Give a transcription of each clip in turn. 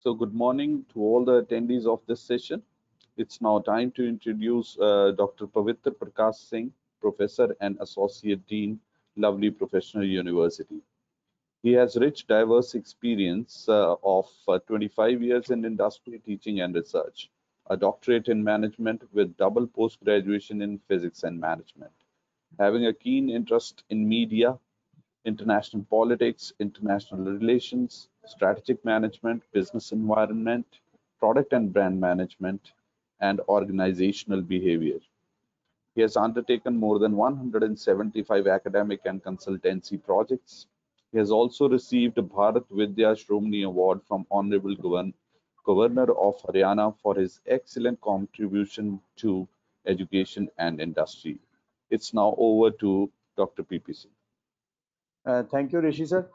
So, good morning to all the attendees of this session. It's now time to introduce Dr. Pavitra Prakash Singh, Professor and Associate Dean, Lovely Professional University. He has rich, diverse experience of 25 years in industry teaching and research, a doctorate in management with double post-graduation in physics and management, having a keen interest in media, international politics, international relations, strategic management, business environment, product and brand management, and organizational behavior. He has undertaken more than 175 academic and consultancy projects. He has also received a Bharat Vidya Shromani Award from Honorable Governor of Haryana for his excellent contribution to education and industry. It's now over to Dr. PPC. Thank you, Rishi sir.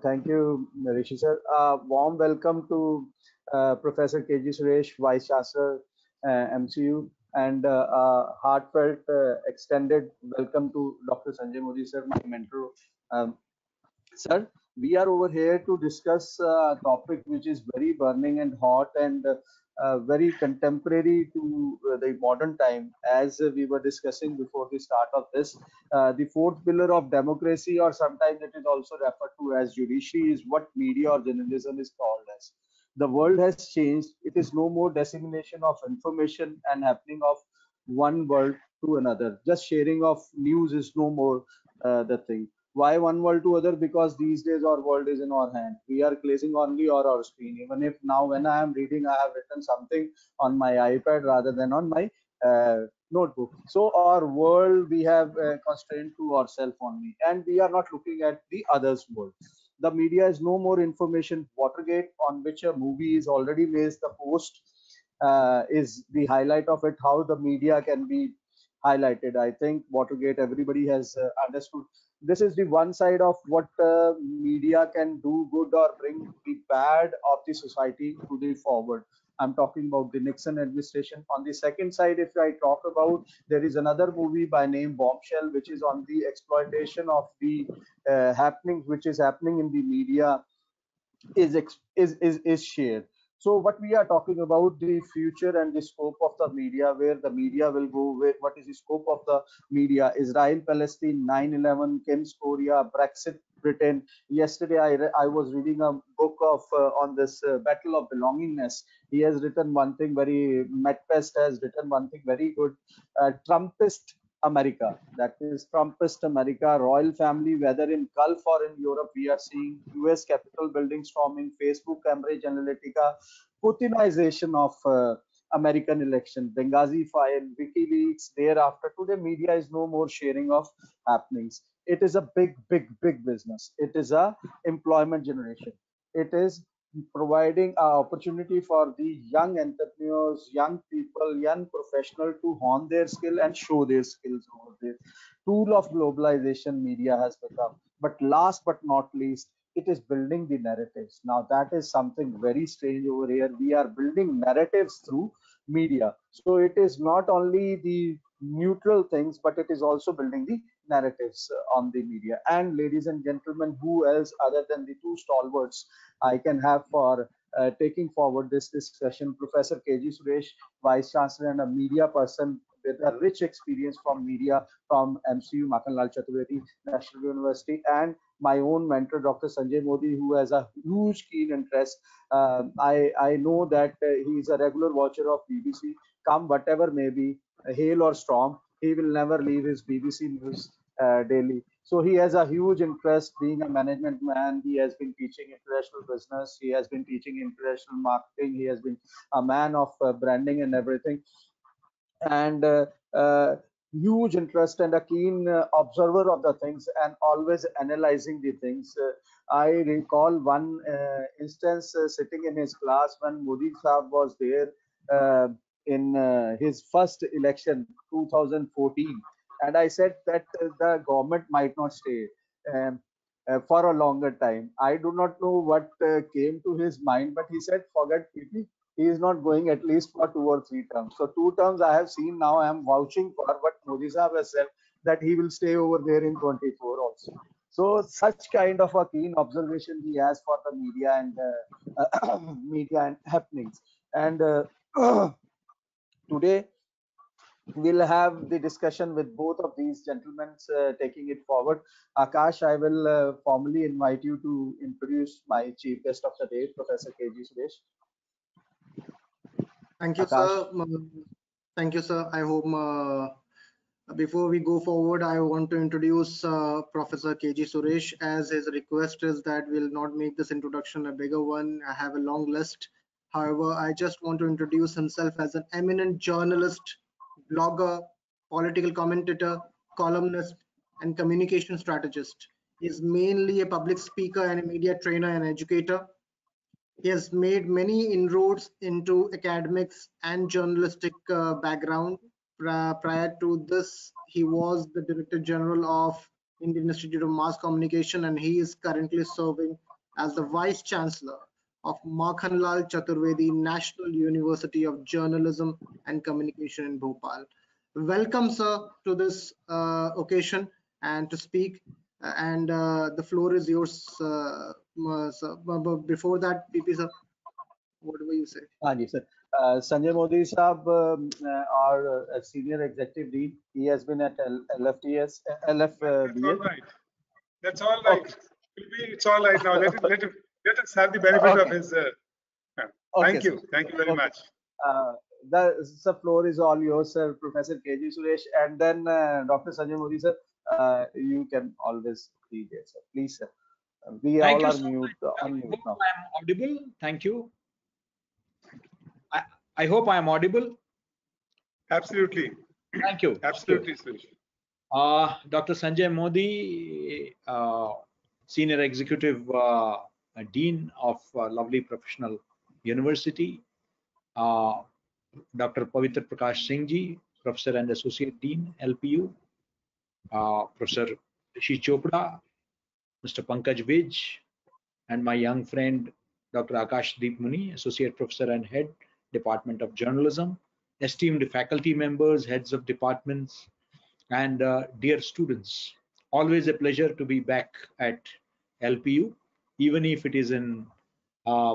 Thank you, Rishi sir. Warm welcome to Professor KG Suresh, Vice Chancellor, MCU, and heartfelt extended welcome to Dr. Sanjay Modi sir, my mentor. Um, Sir, we are over here to discuss a topic which is very burning and hot and very contemporary to the modern time, as we were discussing before the start of this. The fourth pillar of democracy, or sometimes it is also referred to as judiciary, is what media or journalism is called as. The world has changed. It is no more dissemination of information and happening of one world to another. Just sharing of news is no more the thing. Why one world to other? Because these days our world is in our hand. We are placing only our screen. Even if now when I am reading, I have written something on my iPad rather than on my notebook. So our world, we have constrained to ourselves only, and we are not looking at the others world. The media is no more information. Watergate, on which a movie is already made, the post is the highlight of it, how the media can be highlighted. I think Watergate, everybody has understood. This is the one side of what media can do good or bring the bad of the society to the forward. I'm talking about the Nixon administration. On the second side, if I talk about, there is another movie by name Bombshell, which is on the exploitation of the happenings which is happening in the media is shared. So what we are talking about, the future and the scope of the media, where the media will go, where, what is the scope of the media? Israel, Palestine, 9/11, Kim's Korea, Brexit, Britain. Yesterday I was reading a book of on this battle of belongingness. He has written one thing very, Matt Pest has written one thing very good. Trumpist America. That is Trumpist America, royal family, whether in Gulf or in Europe, we are seeing US Capitol building storming, Facebook, Cambridge Analytica, Putinization of American election, Benghazi file, WikiLeaks, thereafter. Today, media is no more sharing of happenings. It is a big, big, big business. It is a employment generation. It is providing an opportunity for the young entrepreneurs, young people, young professionals to hone their skill and show their skills over there. Tool of globalization media has become. But last but not least, it is building the narratives. Now that is something very strange over here. We are building narratives through media. So it is not only the neutral things, but it is also building the narratives on the media. And ladies and gentlemen, who else other than the two stalwarts I can have for taking forward this discussion? Professor KG Suresh, Vice Chancellor and a media person with a rich experience from media from MCU, Makanlal Chaturvedi, National University, and my own mentor, Dr. Sanjay Modi, who has a huge keen interest. I know that he is a regular watcher of BBC. Come whatever may be, hail or storm, he will never leave his BBC News daily. So he has a huge interest being a management man. He has been teaching international business. He has been teaching international marketing. He has been a man of branding and everything. And huge interest and a keen observer of the things and always analyzing the things. I recall one instance sitting in his class when Modi Saab was there in his first election, 2014. And I said that the government might not stay um, for a longer time. I do not know what came to his mind, but he said, forget PP, he is not going at least for 2 or 3 terms. So 2 terms I have seen now. I am vouching for what Modi Sahab has said, that he will stay over there in 24 also. So such kind of a keen observation he has for the media and media and happenings. And today we'll have the discussion with both of these gentlemen taking it forward. Akash, I will formally invite you to introduce my chief guest of the day, Professor KG Suresh. Thank you, Akash. sir. Thank you, sir. I hope before we go forward, I want to introduce Professor KG Suresh, as his request is that we'll not make this introduction a bigger one. I have a long list. However, I just want to introduce himself as an eminent journalist, blogger, political commentator, columnist, and communication strategist. He's mainly a public speaker and a media trainer and educator. He has made many inroads into academics and journalistic background. Prior to this, he was the Director General of Indian Institute of Mass Communication, and he is currently serving as the Vice Chancellor of Makhanlal Chaturvedi National University of Journalism and Communication in Bhopal. Welcome, sir, to this occasion and to speak. And the floor is yours, sir. But before that, PP sir, what do you say? Yes, sir. Sanjay Modi Saab, our senior executive dean. He has been at LFTS, That's all LFBS. right. That's all right. Okay. It's all right now. Let us have the benefit of Okay. his. Okay, Thank you. Thank you very Okay. much. The floor is all yours, sir, Professor KG Suresh, and then Dr. Sanjay Modi, sir. You can always be there, sir. Please, sir. We Thank all you are so mute, much. I unmute hope now. I am audible. Thank you. I hope I am audible. Absolutely. Thank you. Absolutely, Suresh. Dr. Sanjay Modi, Senior Executive Dean of Lovely Professional University, Dr. Pavitra Prakash Singh ji, Professor and Associate Dean, LPU, Professor Rishi Chopra, Mr. Pankaj Vij, and my young friend, Dr. Akash Deep Muni, Associate Professor and Head, Department of Journalism, esteemed faculty members, heads of departments, and dear students. Always a pleasure to be back at LPU, even if it is in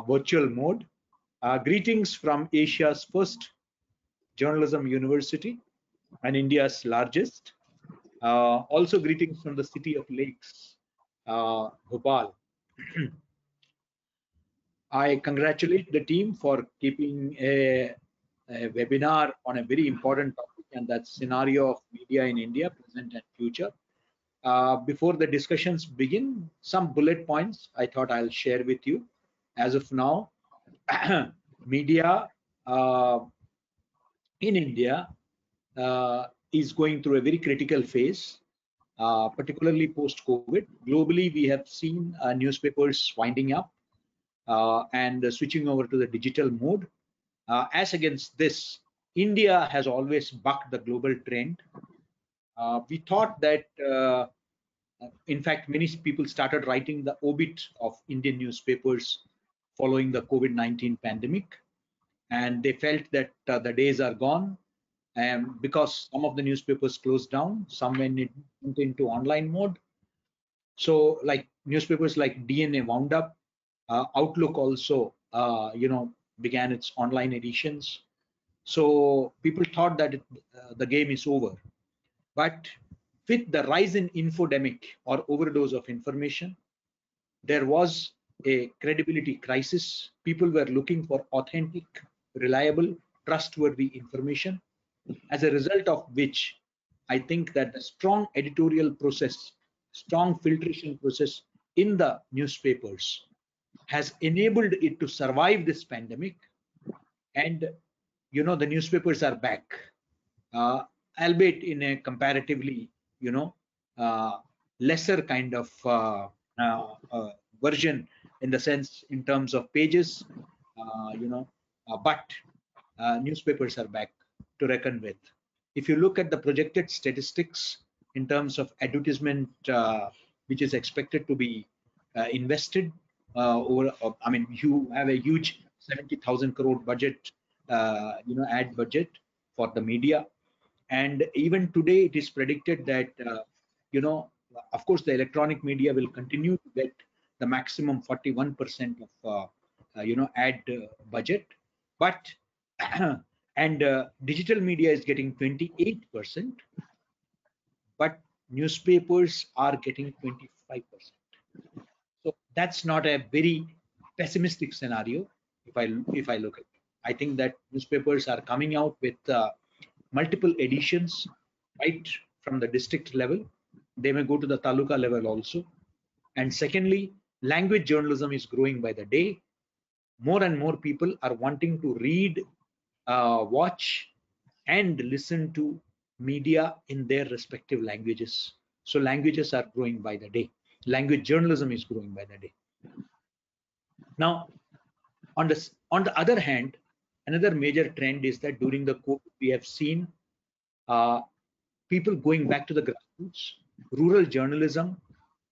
virtual mode. Greetings from Asia's first journalism university and India's largest. Also greetings from the city of lakes, Bhopal. I congratulate the team for keeping a webinar on a very important topic, and that's scenario of media in India, present and future. Before the discussions begin, some bullet points I thought I'll share with you. As of now, media in India is going through a very critical phase, particularly post-COVID. Globally, we have seen newspapers winding up and switching over to the digital mode. As against this, India has always bucked the global trend. We thought that, in fact, many people started writing the obit of Indian newspapers following the COVID-19 pandemic, and they felt that the days are gone, and because some of the newspapers closed down, some went into online mode. So, like newspapers like DNA wound up. Outlook also, began its online editions. So people thought that the game is over. But with the rise in infodemic or overdose of information, there was a credibility crisis. People were looking for authentic, reliable, trustworthy information. As a result of which, I think that the strong editorial process, strong filtration process in the newspapers has enabled it to survive this pandemic. And the newspapers are back, albeit in a comparatively lesser kind of version, in the sense in terms of pages, but newspapers are back to reckon with. If you look at the projected statistics in terms of advertisement, which is expected to be invested you have a huge 70,000 crore budget, ad budget for the media. And even today, it is predicted that, of course, the electronic media will continue to get the maximum 41% of ad budget, but and digital media is getting 28%, but newspapers are getting 25%. So that's not a very pessimistic scenario. If I look at it, I think that newspapers are coming out with multiple editions right from the district level. They may go to the taluka level also. And secondly, language journalism is growing by the day. More and more people are wanting to read, watch, and listen to media in their respective languages. So languages are growing by the day. Language journalism is growing by the day. Now, on the other hand, another major trend is that during the COVID, we have seen people going back to the grassroots, rural journalism.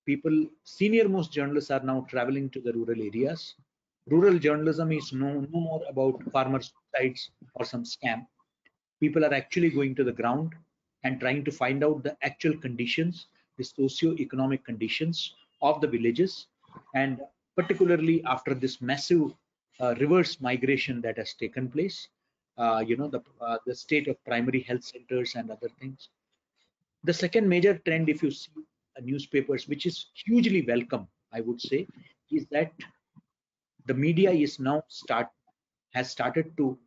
People, senior most journalists are now traveling to the rural areas. Rural journalism is no more about farmers' sites or some scam. People are actually going to the ground and trying to find out the actual conditions, the socio-economic conditions of the villages, and particularly after this massive reverse migration that has taken place, the state of primary health centers and other things. The second major trend, if you see newspapers, which is hugely welcome, I would say, is that the media is now has started to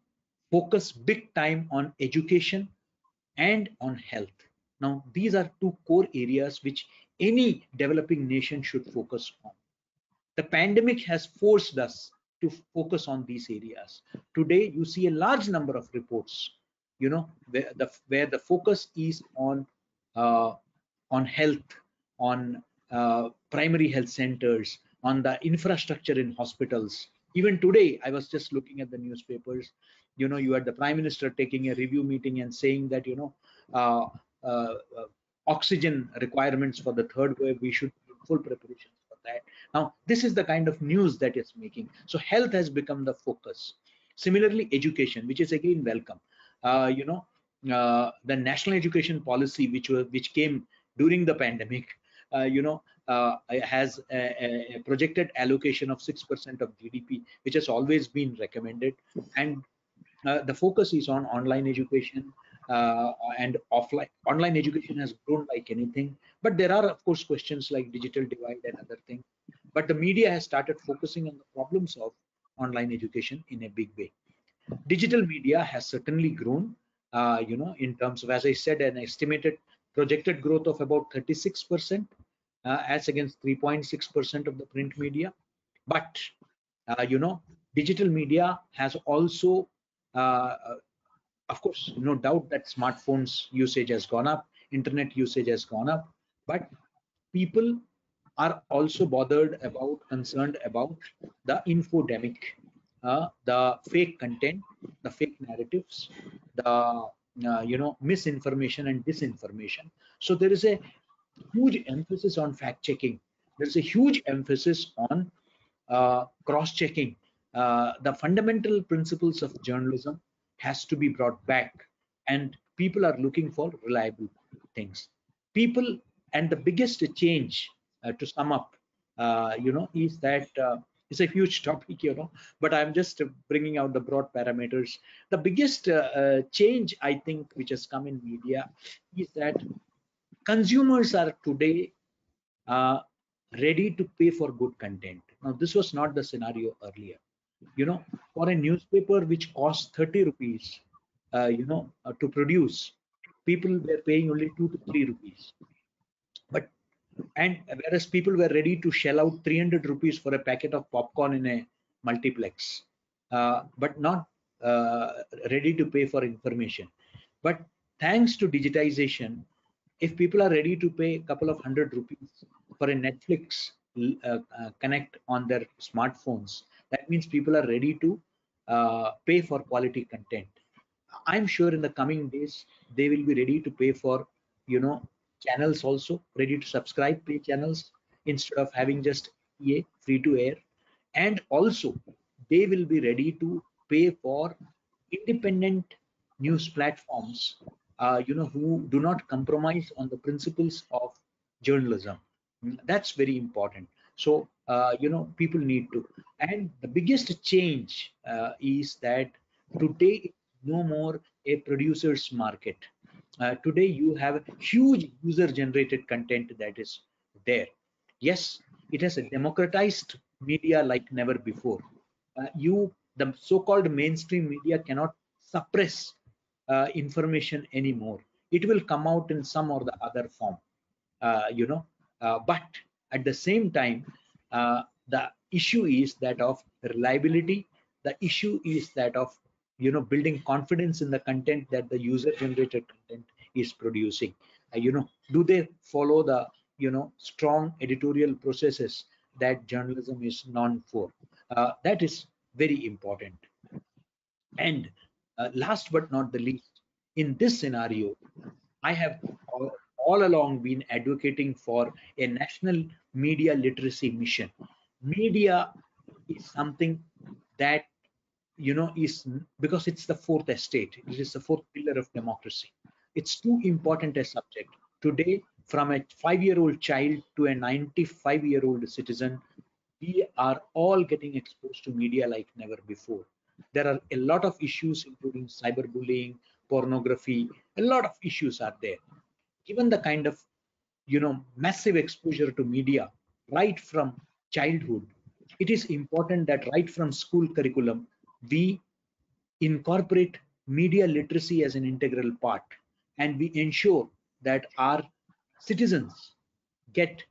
focus big time on education and on health. Now, these are two core areas which any developing nation should focus on. The pandemic has forced us to focus on these areas. Today, you see a large number of reports, where the focus is on health, on primary health centers, on the infrastructure in hospitals. Even today, I was just looking at the newspapers. You had the Prime Minister taking a review meeting and saying that oxygen requirements for the third wave, we should do full preparations for that. Now, this is the kind of news that it's making. So health has become the focus. Similarly, education, which is again welcome. The national education policy, which came during the pandemic, has a projected allocation of 6% of GDP, which has always been recommended. And the focus is on online education and offline. Online education has grown like anything, but there are, of course, questions like digital divide and other things. But the media has started focusing on the problems of online education in a big way. Digital media has certainly grown, in terms of, as I said, an estimated projected growth of about 36%, as against 3.6% of the print media. But digital media has also, of course, no doubt that smartphones usage has gone up, internet usage has gone up, but people are also concerned about the infodemic, the fake content, the fake narratives, the misinformation and disinformation. So there is a huge emphasis on fact checking. There's a huge emphasis on cross-checking. The fundamental principles of journalism has to be brought back, and people are looking for reliable things. People, and the biggest change, to sum up, is that it's a huge topic, but I'm just bringing out the broad parameters. The biggest change, I think, which has come in media is that consumers are today ready to pay for good content. Now, this was not the scenario earlier. For a newspaper which costs 30 rupees, to produce, people were paying only 2 to 3 rupees. And whereas people were ready to shell out 300 rupees for a packet of popcorn in a multiplex, but not ready to pay for information. But thanks to digitization, if people are ready to pay a couple of 100 rupees for a Netflix connect on their smartphones, that means people are ready to pay for quality content. I'm sure in the coming days they will be ready to pay for channels also, ready to subscribe, pay channels instead of having just free to air. And also they will be ready to pay for independent news platforms, who do not compromise on the principles of journalism. That's very important. So people need to. And the biggest change is that today it's no more a producer's market. Today you have huge user generated content that is there. Yes, it has a democratized media like never before. The so-called mainstream media cannot suppress information anymore. It will come out in some or the other form, but at the same time, the issue is that of reliability. The issue is that of building confidence in the content that the user generated content is producing. Do they follow the strong editorial processes that journalism is known for? That is very important. And last but not the least, in this scenario, I have all along been advocating for a national media literacy mission. Media is something that is, because it's the fourth estate, it is the fourth pillar of democracy. It's too important a subject today. From a 5-year-old child to a 95-year-old citizen, we are all getting exposed to media like never before. There are a lot of issues, including cyberbullying, pornography. A lot of issues are there. Given the kind of massive exposure to media right from childhood, it is important that right from school curriculum we incorporate media literacy as an integral part, and we ensure that our citizens get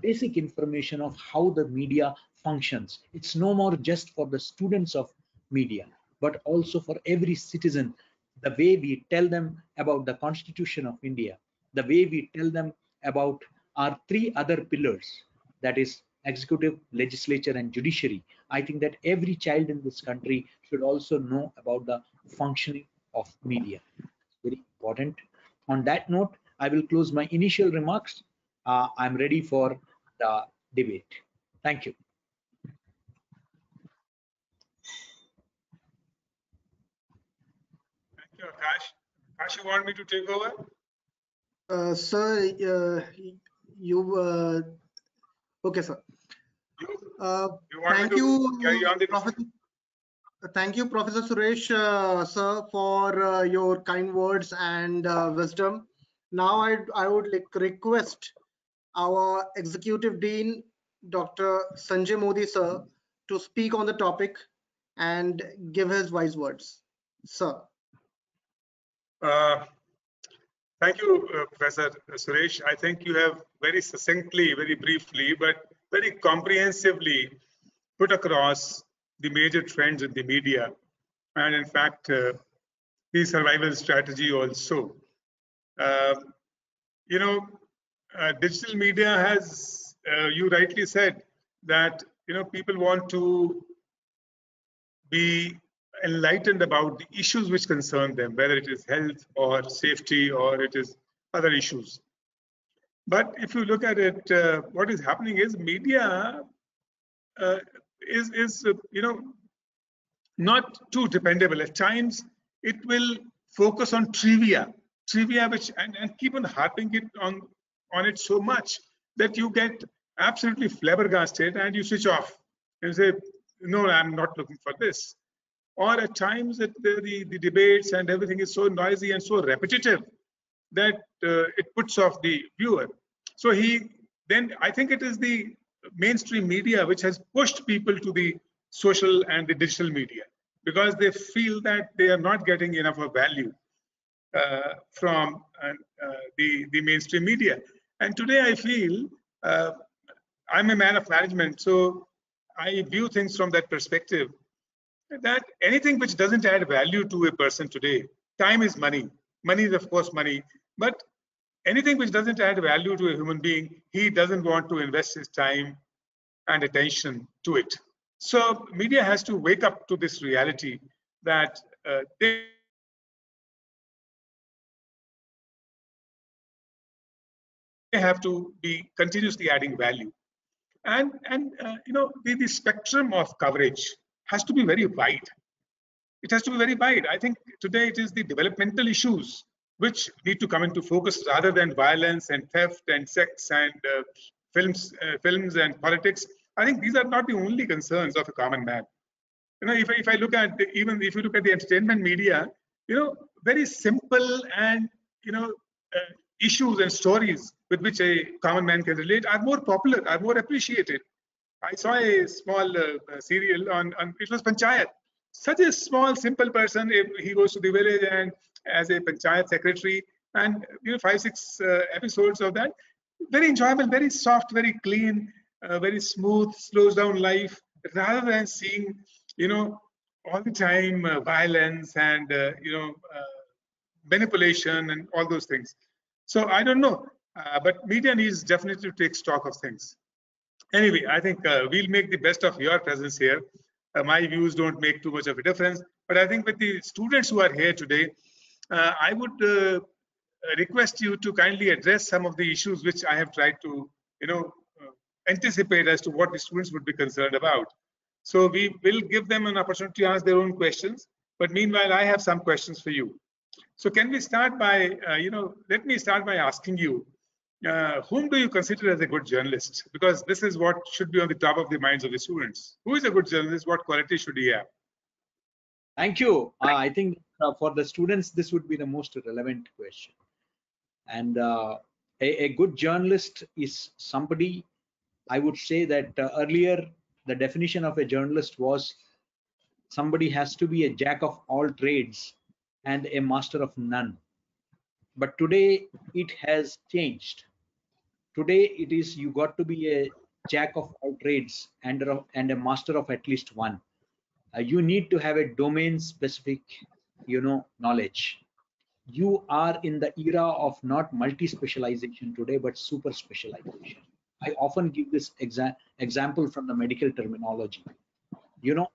basic information of how the media functions. It's no more just for the students of media, but also for every citizen. The way we tell them about the Constitution of India, the way we tell them about our 3 other pillars, that is executive, legislature, and judiciary. I think that every child in this country should also know about the functioning of media. It's very important. On that note, I will close my initial remarks. I'm ready for the debate. Thank you. Thank you, Akash. Akash, you want me to take over? Sir, okay, sir. You want Thank me to you, carry on the Professor. Thank you, Professor Suresh, sir, for your kind words and wisdom. Now, I would request our Executive Dean, Dr. Sanjay Modi, sir, to speak on the topic and give his wise words. Sir. Thank you, Professor Suresh. I think you have very succinctly, very briefly, but very comprehensively put across the major trends in the media, and in fact, the survival strategy also. Digital media has, you rightly said, that people want to be enlightened about the issues which concern them, whether it is health or safety or it is other issues. But if you look at it, what is happening is media is not too dependable. At times, it will focus on trivia, which and keep on harping it on it so much that you get absolutely flabbergasted and you switch off and say, no, I'm not looking for this. Or at times the debates and everything is so noisy and so repetitive that it puts off the viewer. So I think it is the mainstream media which has pushed people to the social and the digital media, because they feel that they are not getting enough of value from the mainstream media. And today I feel, I'm a man of management, so I view things from that perspective, that anything which doesn't add value to a person today, time is money. Money is of course money, but anything which doesn't add value to a human being, he doesn't want to invest his time and attention to it. So media has to wake up to this reality that they have to be continuously adding value, and the spectrum of coverage has to be very wide. It has to be very wide. I think today it is the developmental issues which need to come into focus rather than violence and theft and sex and films and politics. I think these are not the only concerns of a common man. If I look at even if you look at the entertainment media, very simple and issues and stories with which a common man can relate are more popular, are more appreciated. I saw a small serial on it was Panchayat. Such a small, simple person. He goes to the village and as a Panchayat secretary, and 5-6 episodes of that. Very enjoyable, very soft, very clean, very smooth, slows down life rather than seeing all the time violence and manipulation and all those things. So I don't know, but media needs definitely to take stock of things. Anyway, I think we'll make the best of your presence here. My views don't make too much of a difference, but I think with the students who are here today, I would request you to kindly address some of the issues which I have tried to, anticipate as to what the students would be concerned about. So we will give them an opportunity to ask their own questions. But meanwhile, I have some questions for you. So can we start by, let me start by asking you, whom do you consider as a good journalist? Because this is what should be on the top of the minds of the students. Who is a good journalist? What quality should he have? Thank you. I think for the students, this would be the most relevant question. And a good journalist is somebody, I would say that earlier, the definition of a journalist was somebody has to be a jack of all trades and a master of none. But today it has changed. Today it is you got to be a jack of all trades and a master of at least one. You need to have a domain specific, knowledge. You are in the era of not multi-specialization today, but super specialization. I often give this example from the medical terminology.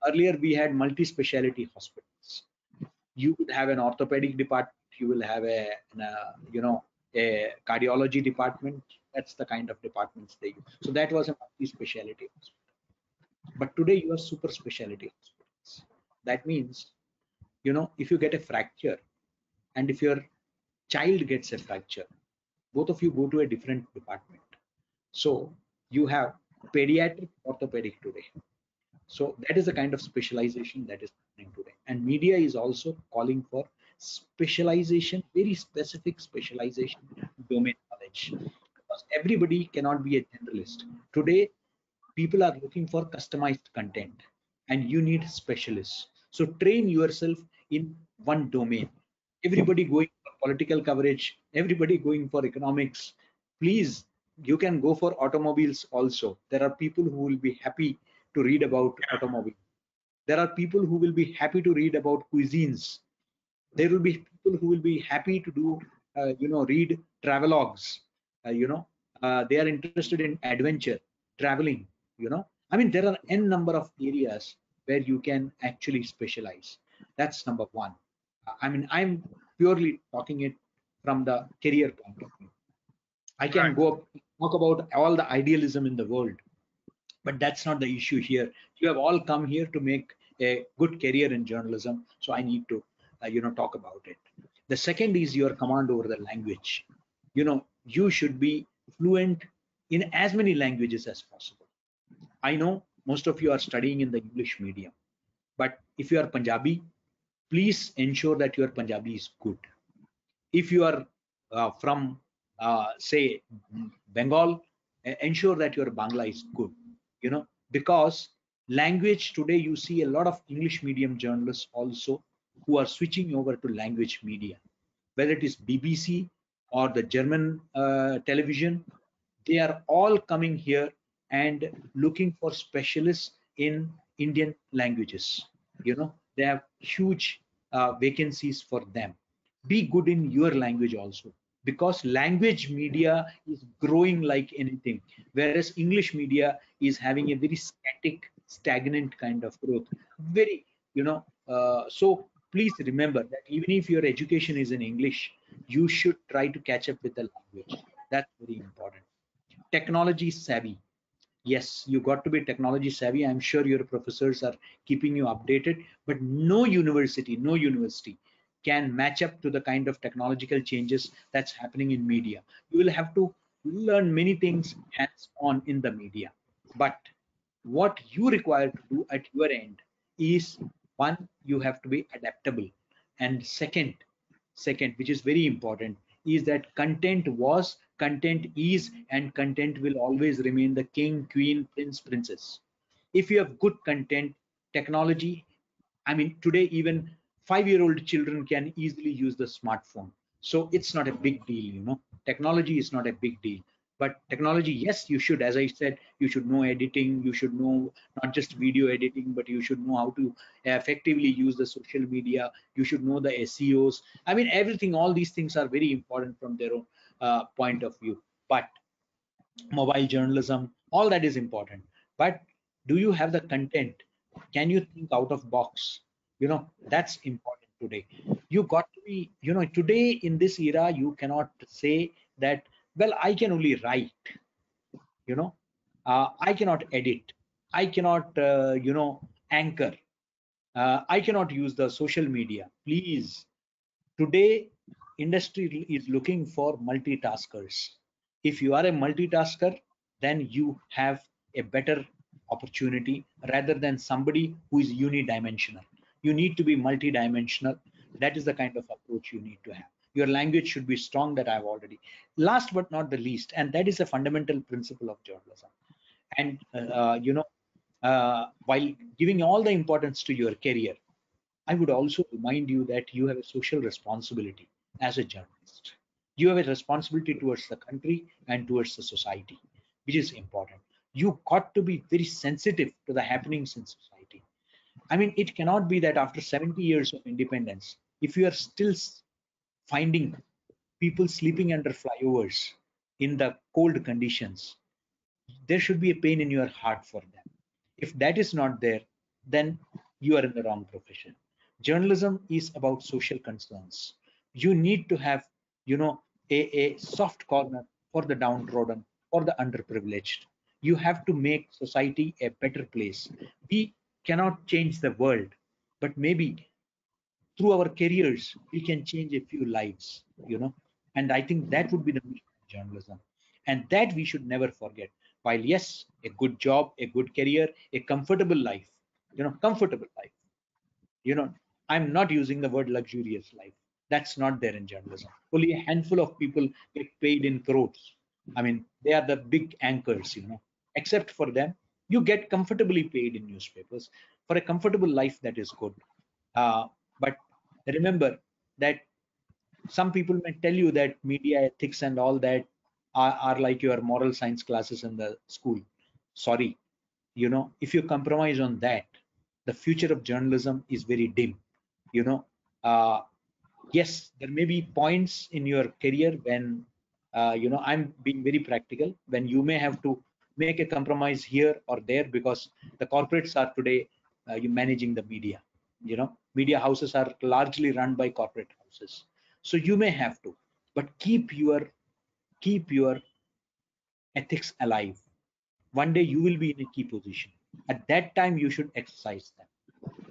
Earlier we had multi-speciality hospitals. You would have an orthopedic department, you will have a cardiology department. That's the kind of departments they use. So that was a multi-speciality hospital. But today you are super speciality hospitals. That means, if you get a fracture and if your child gets a fracture, both of you go to a different department. So you have pediatric orthopedic today. So that is the kind of specialization that is happening today. And media is also calling for specialization, very specific specialization, domain knowledge. Because everybody cannot be a generalist. Today, people are looking for customized content and you need specialists. So train yourself in one domain. Everybody going for political coverage, everybody going for economics. Please, you can go for automobiles also. There are people who will be happy to read about automobile. There are people who will be happy to read about cuisines. There will be people who will be happy to do, read travelogues. They are interested in adventure, traveling. I mean, there are n number of areas where you can actually specialize. That's number one. I mean, I'm purely talking it from the career point of view. I can go talk about all the idealism in the world, but that's not the issue here. You have all come here to make a good career in journalism, so I need to talk about it. The second is your command over the language. You should be fluent in as many languages as possible. I know most of you are studying in the English medium, but if you are Punjabi, please ensure that your Punjabi is good. If you are from say Bengal, ensure that your Bangla is good. Because language today, you see a lot of English medium journalists also who are switching over to language media, whether it is BBC or the German television. They are all coming here and looking for specialists in Indian languages. They have huge vacancies for them. Be good in your language also, because language media is growing like anything, whereas English media is having a very stagnant kind of growth. Very, so please remember that even if your education is in English, you should try to catch up with the language. That's very important. Technology savvy. Yes, you got to be technology savvy. I'm sure your professors are keeping you updated, but no university can match up to the kind of technological changes that's happening in media. You will have to learn many things hands on in the media, but what you require to do at your end is, one, you have to be adaptable, and second, which is very important, is that content was, content is, and content will always remain the king, queen, prince, princess. If you have good content, technology, I mean, today even 5-year-old children can easily use the smartphone. So it's not a big deal, you know. Technology is not a big deal. But technology, yes, you should, as I said, you should know editing, you should know not just video editing, but you should know how to effectively use the social media, you should know the SEOs. I mean, everything, all these things are very important from their own point of view. But mobile journalism, all that is important. But do you have the content? Can you think out of box? You know, that's important today. You got to be, you know, today in this era, you cannot say that, well, I can only write, you know, I cannot edit, I cannot, you know, anchor, I cannot use the social media. Please, today industry is looking for multitaskers. If you are a multitasker, then you have a better opportunity rather than somebody who is unidimensional. You need to be multidimensional. That is the kind of approach you need to have. Your language should be strong, that I've already. Last but not the least, and that is a fundamental principle of journalism. And you know, while giving all the importance to your career, I would also remind you that you have a social responsibility as a journalist. You have a responsibility towards the country and towards the society, which is important. You got to be very sensitive to the happenings in society. I mean, it cannot be that after 70 years of independence, if you are still finding people sleeping under flyovers in the cold conditions, there should be a pain in your heart for them. If that is not there, then you are in the wrong profession. Journalism is about social concerns. You need to have, you know, a soft corner for the downtrodden or the underprivileged. You have to make society a better place. We cannot change the world, but maybe through our careers we can change a few lives, you know. And I think that would be the mission of journalism, and that we should never forget. While yes, a good job, a good career, a comfortable life, you know, comfortable life, you know, I'm not using the word luxurious life. That's not there in journalism. Only a handful of people get paid in crores. I mean, they are the big anchors, you know. Except for them, you get comfortably paid in newspapers for a comfortable life. That is good. But remember that some people may tell you that media ethics and all that are like your moral science classes in the school. Sorry, you know, if you compromise on that, the future of journalism is very dim, you know. Yes, there may be points in your career when you know, I'm being very practical, when you may have to make a compromise here or there because the corporates are today you managing the media. You know, media houses are largely run by corporate houses, so you may have to, but keep your ethics alive. One day you will be in a key position. At that time, you should exercise them.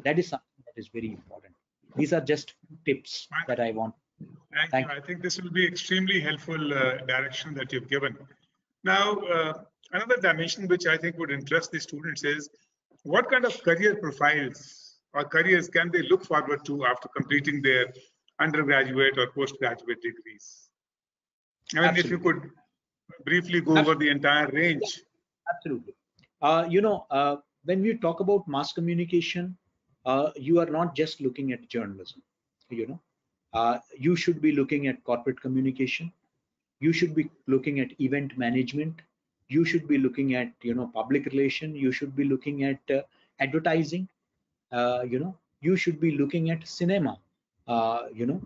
That is something that is very important. These are just tips that I want. Thank you. I think this will be extremely helpful direction that you've given. Now, another dimension which I think would interest the students is what kind of career profiles or careers can they look forward to after completing their undergraduate or postgraduate degrees? I mean, if you could briefly go over the entire range. Absolutely. You know, when we talk about mass communication, you are not just looking at journalism. You know, you should be looking at corporate communication. You should be looking at event management. You should be looking at, you know, public relation. You should be looking at advertising. You know, you should be looking at cinema. You know,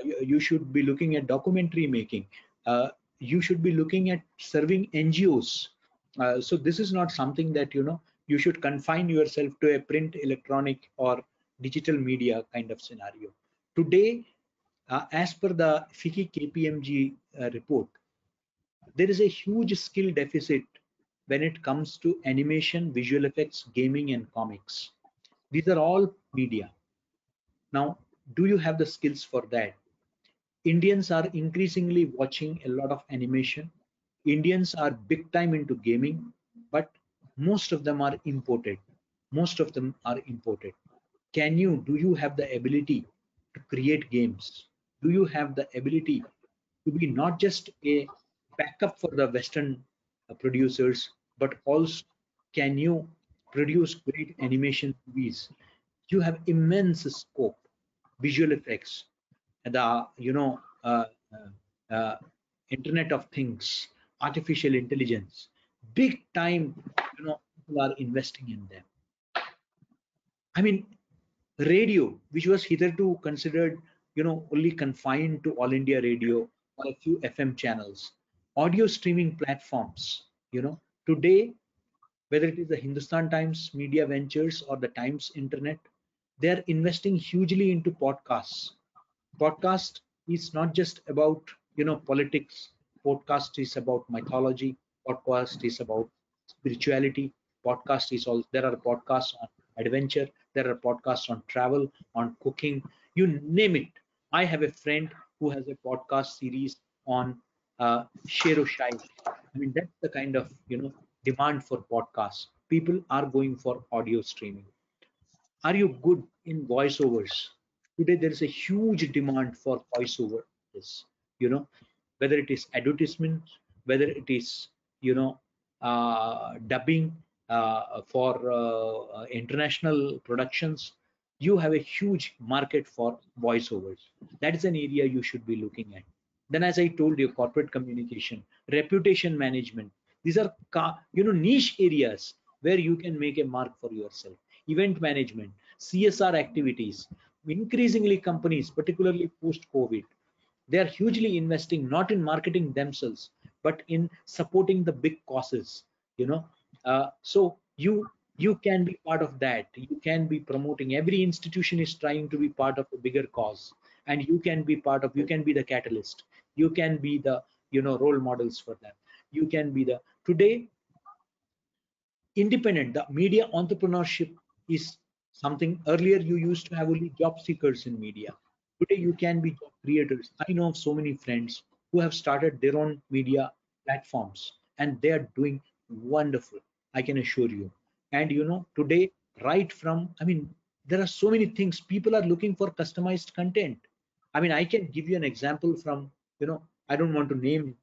you should be looking at documentary making. You should be looking at serving NGOs. So this is not something that, you know, you should confine yourself to a print, electronic, or digital media kind of scenario. Today, as per the FICCI KPMG report, there is a huge skill deficit when it comes to animation, visual effects, gaming, and comics. These are all media. Now, do you have the skills for that? Indians are increasingly watching a lot of animation. Indians are big time into gaming, but most of them are imported. Most of them are imported. Do you have the ability to create games? Do you have the ability to be not just a backup for the Western producers, but also can you produce great animation movies? You have immense scope, visual effects, the Internet of Things, artificial intelligence, big time. People are investing in them. I mean, radio, which was hitherto considered, only confined to All India Radio or a few FM channels, audio streaming platforms, today, whether it is the Hindustan Times Media Ventures or the Times Internet, they're investing hugely into podcasts. Podcast is not just about politics. Podcast is about mythology. Podcast is about spirituality. Podcast is all. There are podcasts on adventure. There are podcasts on travel, on cooking. You name it. I have a friend who has a podcast series on Shero Shai. I mean, that's the kind of demand for podcasts. People are going for audio streaming. Are you good in voiceovers? Today there is a huge demand for voiceover. This, whether it is advertisement, whether it is dubbing for international productions, you have a huge market for voiceovers. That is an area you should be looking at. Then, as I told you, corporate communication, reputation management, these are niche areas where you can make a mark for yourself. Event management, CSR activities. Increasingly, companies, particularly post-COVID, they are hugely investing not in marketing themselves, but in supporting the big causes. So you can be part of that. You can be promoting. Every institution is trying to be part of a bigger cause, and you can be part of. You can be the catalyst. You can be the role models for them. You can be the today independent. The media entrepreneurship is something. Earlier you used to have only job seekers in media. Today you can be job creators. I know of so many friends who have started their own media platforms, and they are doing wonderful, I can assure you. And today, right from, I mean, there are so many things. People are looking for customized content. I mean, I can give you an example from, I don't want to name.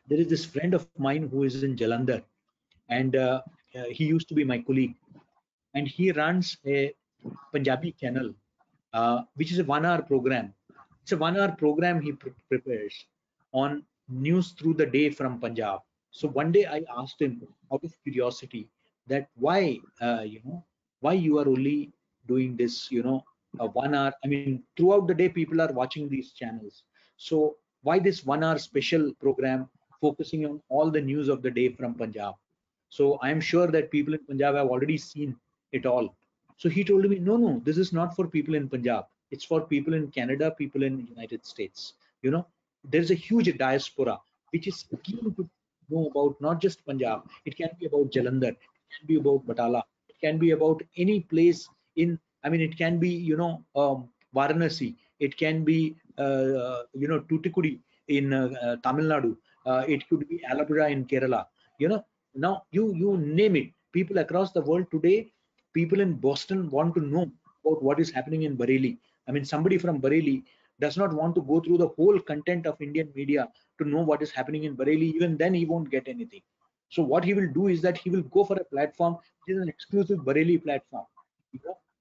There is this friend of mine who is in Jalandhar, and he used to be my colleague, and he runs a Punjabi channel, which is a 1 hour program. It's a 1 hour program he prepares on news through the day from Punjab. So one day I asked him out of curiosity that why you are only doing this, 1 hour. I mean, throughout the day people are watching these channels. So why this 1 hour special program focusing on all the news of the day from Punjab? So I am sure that people in Punjab have already seen it all. So he told me, no, this is not for people in Punjab. It's for people in Canada, people in United States. There's a huge diaspora which is keen to know about not just Punjab. It can be about Jalandhar. It can be about Batala. It can be about any place in. I mean, it can be Varanasi. It can be Tuticorin in Tamil Nadu. It could be Alabura in Kerala. Now you name it. People across the world today, people in Boston want to know about what is happening in Bareilly. I mean, somebody from Bareilly does not want to go through the whole content of Indian media to know what is happening in Bareilly. Even then, he won't get anything. So what he will do is that he will go for a platform which is an exclusive Bareilly platform.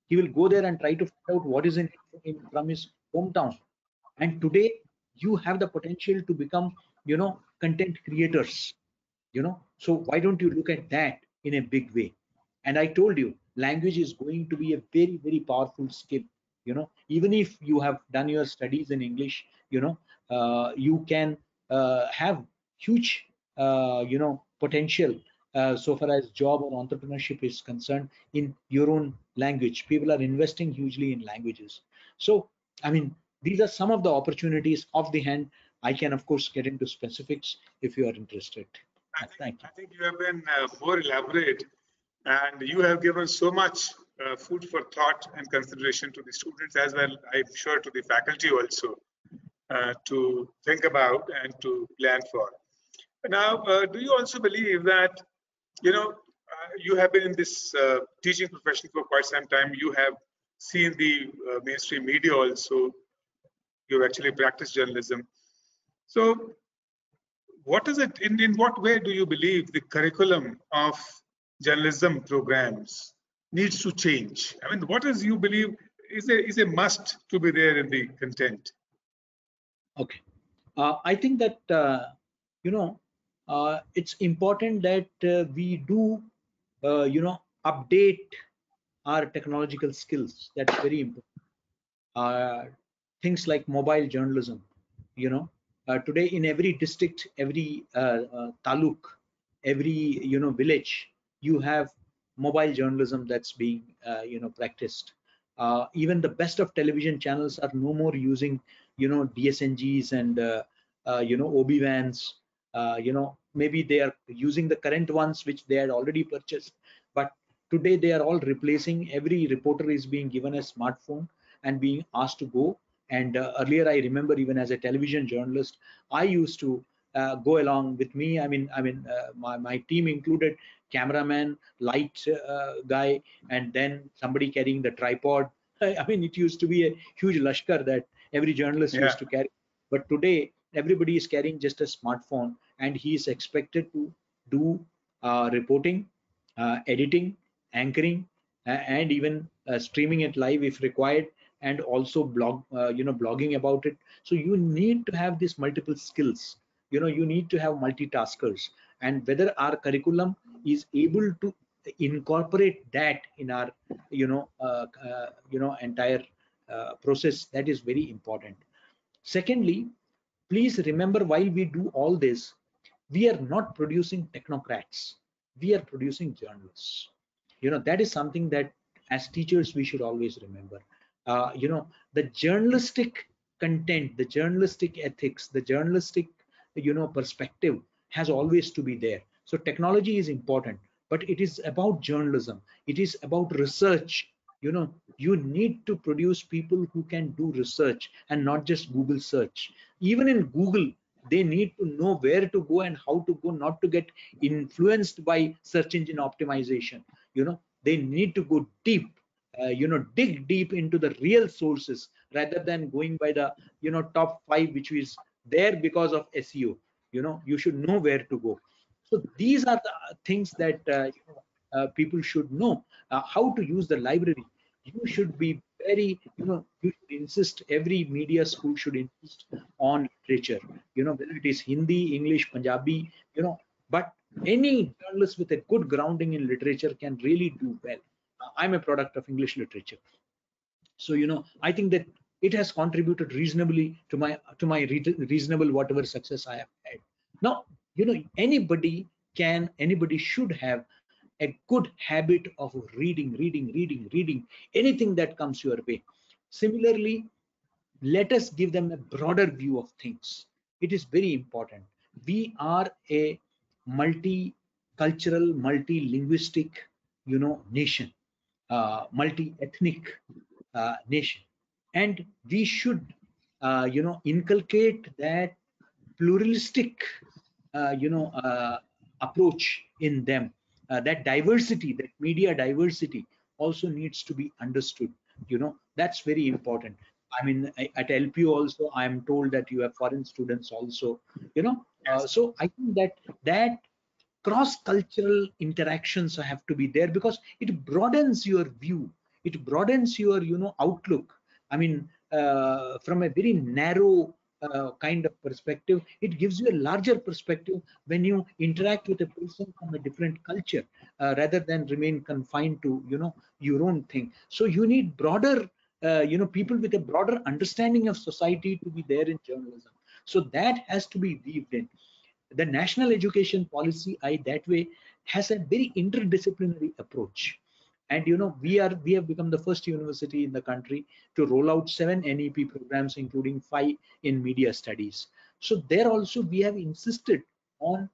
He will go there and try to find out what is from his hometown. And today, you have the potential to become, content creators. So why don't you look at that in a big way? And I told you, language is going to be a very, very powerful skill. Even if you have done your studies in English, you can have huge potential so far as job or entrepreneurship is concerned in your own language. People are investing hugely in languages. So I mean, these are some of the opportunities off the hand. I can of course get into specifics if you are interested. I think you have been more elaborate, and you have given so much food for thought and consideration to the students as well. I'm sure to the faculty also to think about and to plan for. Now, do you also believe that, you have been in this teaching profession for quite some time. You have seen the mainstream media also. You've actually practiced journalism. So, what is it? In what way do you believe the curriculum of journalism programs needs to change? I mean, what is you believe is a must to be there in the content? Okay. I think that it's important that we do update our technological skills. That's very important. Things like mobile journalism. Today in every district, every taluk, every village, you have mobile journalism that's being practiced. Even the best of television channels are no more using DSNGs and OB vans. Maybe they are using the current ones which they had already purchased, but today they are all replacing. Every reporter is being given a smartphone and being asked to go. And earlier, I remember, even as a television journalist, I used to go along with me. My team included cameraman, light guy, and then somebody carrying the tripod. It used to be a huge lashkar that every journalist used to carry. But today, everybody is carrying just a smartphone, and he is expected to do reporting, editing, anchoring, and even streaming it live if required, and also blogging about it. So you need to have these multiple skills. You need to have multitaskers, and whether our curriculum is able to incorporate that in our entire process, that is very important. Secondly, please remember, while we do all this, we are not producing technocrats, we are producing journalists. That is something that as teachers we should always remember. The journalistic content, the journalistic ethics, the journalistic perspective has always to be there. So technology is important, but it is about journalism, it is about research. You need to produce people who can do research and not just Google search. Even in Google, they need to know where to go and how to go, not to get influenced by search engine optimization. They need to go deep, dig deep into the real sources rather than going by the top 5 which is there because of SEO. You should know where to go. So these are the things that people should know. How to use the library. You should be very, you should insist, every media school should insist on literature, whether it is Hindi, English, Punjabi, but any journalist with a good grounding in literature can really do well. I'm a product of English literature. So, I think that it has contributed reasonably to my reasonable whatever success I have had. Now, anybody should have a good habit of reading anything that comes your way. Similarly, let us give them a broader view of things. It is very important. We are a multicultural, multilinguistic, nation, multi-ethnic nation, and we should, inculcate that pluralistic, approach in them. That diversity, that media diversity, also needs to be understood. That's very important. At LPU also, I am told that you have foreign students also. So I think that cross-cultural interactions have to be there, because it broadens your view, it broadens your outlook. From a very narrow kind of perspective, it gives you a larger perspective when you interact with a person from a different culture, rather than remain confined to your own thing. So you need broader people with a broader understanding of society to be there in journalism. So that has to be weaved in. The national education policy, that way, has a very interdisciplinary approach. And we have become the first university in the country to roll out 7 NEP programs, including 5 in media studies. So there also we have insisted on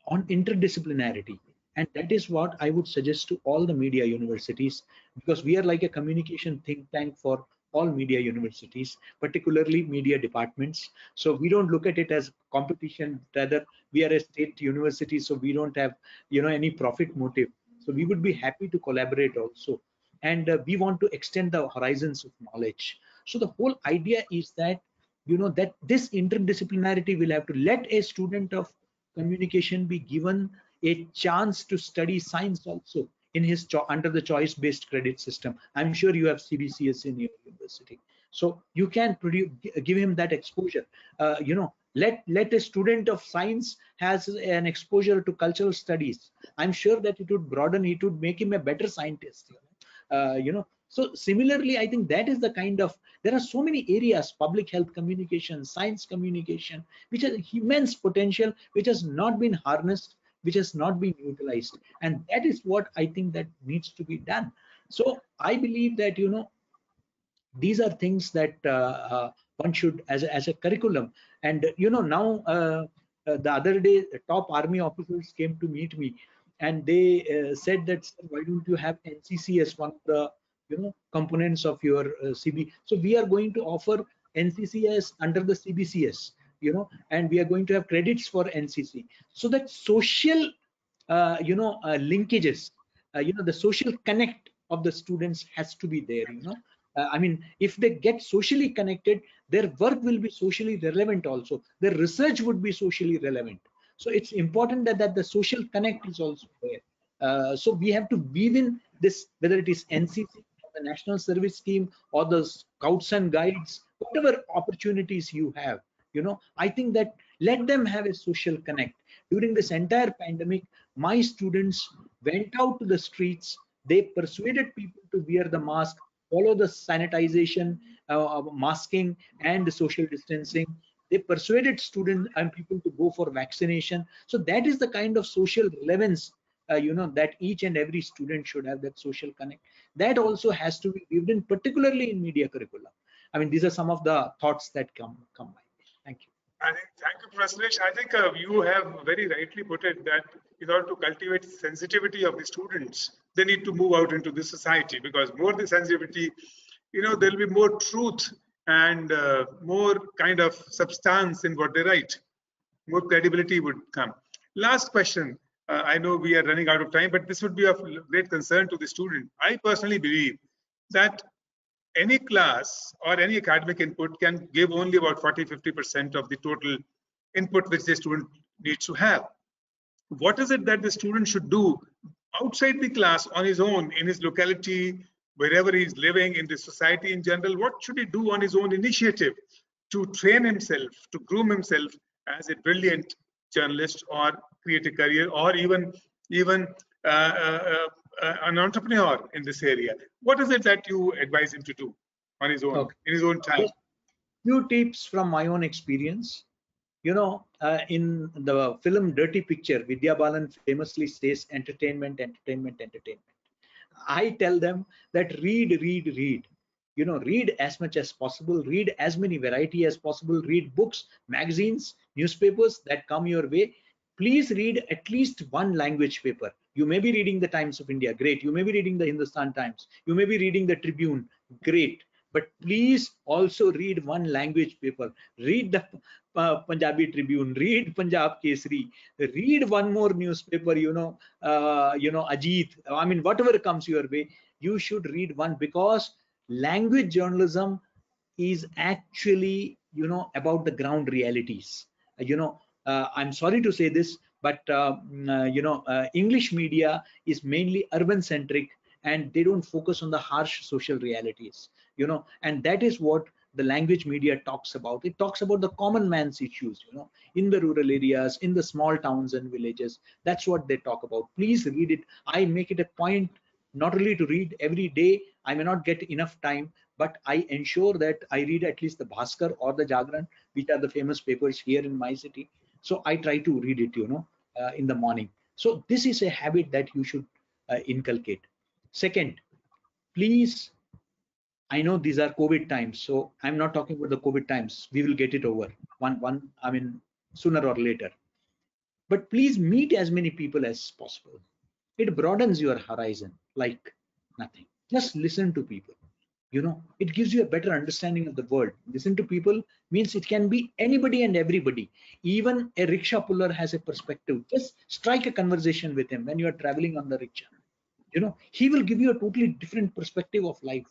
on interdisciplinarity. And that is what I would suggest to all the media universities, because we are like a communication think tank for all media universities, particularly media departments. So we don't look at it as competition, rather we are a state university, so we don't have any profit motive. So we would be happy to collaborate also, and we want to extend the horizons of knowledge. So the whole idea is that that this interdisciplinarity will have to let a student of communication be given a chance to study science also in his under the choice based credit system. I'm sure you have CBCS in your university, so you can give him that exposure. Let a student of science has an exposure to cultural studies. I'm sure that it would broaden, it would make him a better scientist. So similarly, I think that is the kind of, there are so many areas, public health communication, science communication, which has immense potential, which has not been harnessed, which has not been utilized. And that is what I think that needs to be done. So I believe that, these are things that one should, as a curriculum. And now the other day, the top army officers came to meet me, and they said that, "Sir, why don't you have NCC as one of the components of your CB?" So we are going to offer NCCS under the CBCS, and we are going to have credits for NCC, so that social linkages, the social connect of the students has to be there. I mean, if they get socially connected, their work will be socially relevant also. Their research would be socially relevant. So it's important that the social connect is also there. So we have to weave in this, whether it is NCC, or the National Service Scheme, or the Scouts and Guides, whatever opportunities you have. I think that let them have a social connect. During this entire pandemic, my students went out to the streets. They persuaded people to wear the mask, follow the sanitization, masking, and the social distancing. They persuaded students and people to go for vaccination. So that is the kind of social relevance, that each and every student should have, that social connect. That also has to be weaved in, particularly in media curriculum. I mean, these are some of the thoughts that come my way. Thank you. Thank you, Professor Suresh. I think you have very rightly put it that in order to cultivate sensitivity of the students, they need to move out into the society, because more the sensitivity, there'll be more truth and more kind of substance in what they write. More credibility would come. Last question. I know we are running out of time, but this would be of great concern to the student. I personally believe that any class or any academic input can give only about 40–50% of the total input which the student needs to have. What is it that the student should do outside the class on his own, in his locality, wherever he is living, in the society in general? What should he do on his own initiative to train himself, to groom himself as a brilliant journalist, or create a career, or even an entrepreneur in this area? What is it that you advise him to do on his own, Okay. in his own time? Few tips from my own experience. In the film Dirty Picture, Vidya Balan famously says, entertainment, entertainment, entertainment. I tell them that read, read, read. Read as much as possible, read as many variety as possible, read books, magazines, newspapers that come your way. Please read at least one language paper. You may be reading the Times of India, great. You may be reading the Hindustan Times. You may be reading the Tribune, great. But please also read one language paper. Read the Punjabi Tribune, read Punjab Kesari, read one more newspaper, Ajit. I mean, whatever comes your way, you should read one, because language journalism is actually, about the ground realities. I'm sorry to say this, but English media is mainly urban centric, and they don't focus on the harsh social realities. And that is what the language media talks about. It talks about the common man's issues, in the rural areas, in the small towns and villages. That's what they talk about. Please read it. I make it a point not only to read every day. I may not get enough time, but I ensure that I read at least the Bhaskar or the Jagran, which are the famous papers here in my city. So I try to read it, in the morning. So this is a habit that you should inculcate. Second, please, I know these are COVID times, so I'm not talking about the COVID times. We will get it over I mean, sooner or later. But please meet as many people as possible. It broadens your horizon like nothing. Just listen to people. It gives you a better understanding of the world. Listen to people means it can be anybody and everybody. Even a rickshaw puller has a perspective. Just strike a conversation with him when you are traveling on the rickshaw. He will give you a totally different perspective of life,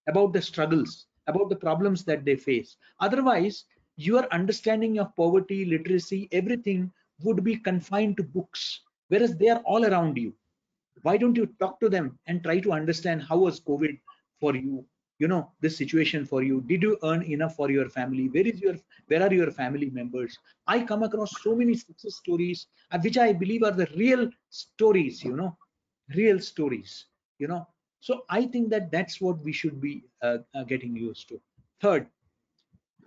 about the struggles, about the problems that they face. Otherwise, your understanding of poverty, literacy, everything would be confined to books, whereas they are all around you. Why don't you talk to them and try to understand how was COVID for you? This situation for you. Did you earn enough for your family? Where are your family members? I come across so many success stories, which I believe are the real stories, real stories, so I think that that's what we should be getting used to. Third,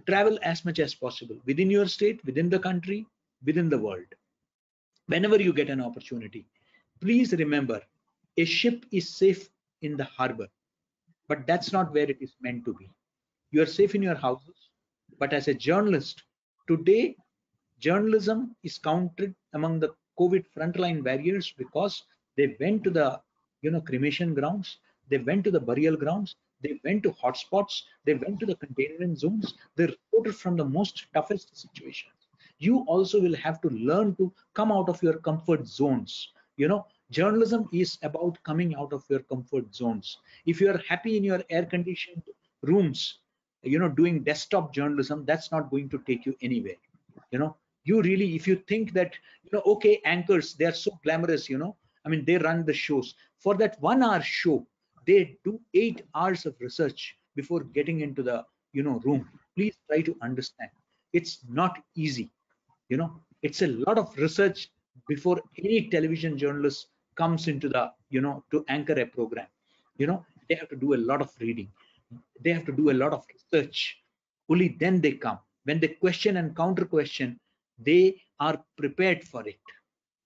travel as much as possible within your state, within the country, within the world. Whenever you get an opportunity, please remember, a ship is safe in the harbor, but that's not where it is meant to be. You are safe in your houses, but as a journalist, today, journalism is counted among the COVID frontline barriers because they went to the cremation grounds, they went to the burial grounds, they went to hotspots, they went to the containment zones, they reported from the most toughest situations. You also will have to learn to come out of your comfort zones. Journalism is about coming out of your comfort zones. If you are happy in your air conditioned rooms, doing desktop journalism, that's not going to take you anywhere. You really, if you think that, okay, anchors, they are so glamorous, I mean, they run the shows. For that 1 hour show, they do 8 hours of research before getting into the room. Please try to understand, it's not easy. It's a lot of research before any television journalist comes into the to anchor a program. They have to do a lot of reading, they have to do a lot of research. Only then they come. When they question and counter question, they are prepared for it.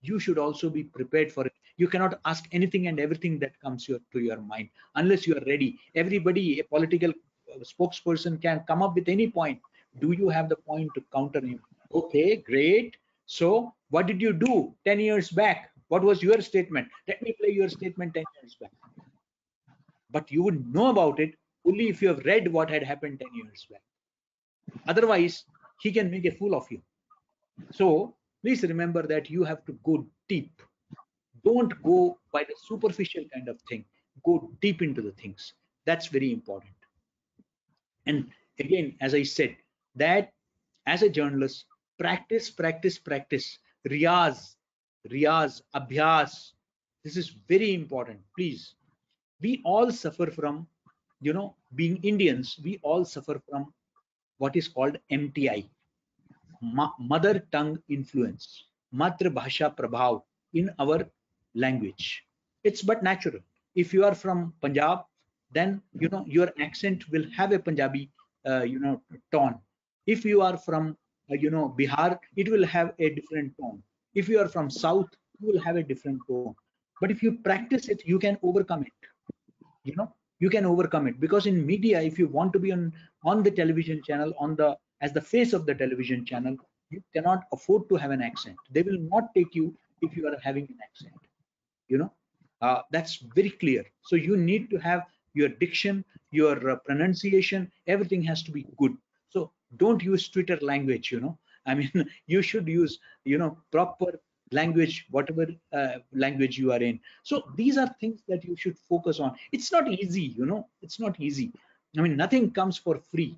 You should also be prepared for it. You cannot ask anything and everything that comes to your mind unless you are ready. Everybody, a political spokesperson, can come up with any point. Do you have the point to counter him? Okay, great. So what did you do 10 years back? What was your statement? Let me play your statement 10 years back. But you would know about it only if you have read what had happened 10 years back. Otherwise, he can make a fool of you. So please remember that you have to go deep. Don't go by the superficial kind of thing. Go deep into the things. That's very important. And again, as I said, that as a journalist, practice, practice, practice. Riyaz, abhyas. This is very important. Please. We all suffer from, being Indians, we all suffer from what is called MTI, mother tongue influence, Matra Bhasha Prabhav in our language. It's but natural. If you are from Punjab, then your accent will have a Punjabi tone. If you are from Bihar, it will have a different tone. If you are from South, you will have a different tone. But if you practice it, you can overcome it. You can overcome it, because in media, if you want to be on the television channel, as the face of the television channel, you cannot afford to have an accent. They will not take you if you are having an accent. That's very clear. So you need to have your diction, your pronunciation, everything has to be good. So don't use Twitter language. I mean, you should use proper language, whatever language you are in. So these are things that you should focus on. It's not easy. It's not easy. I mean, nothing comes for free.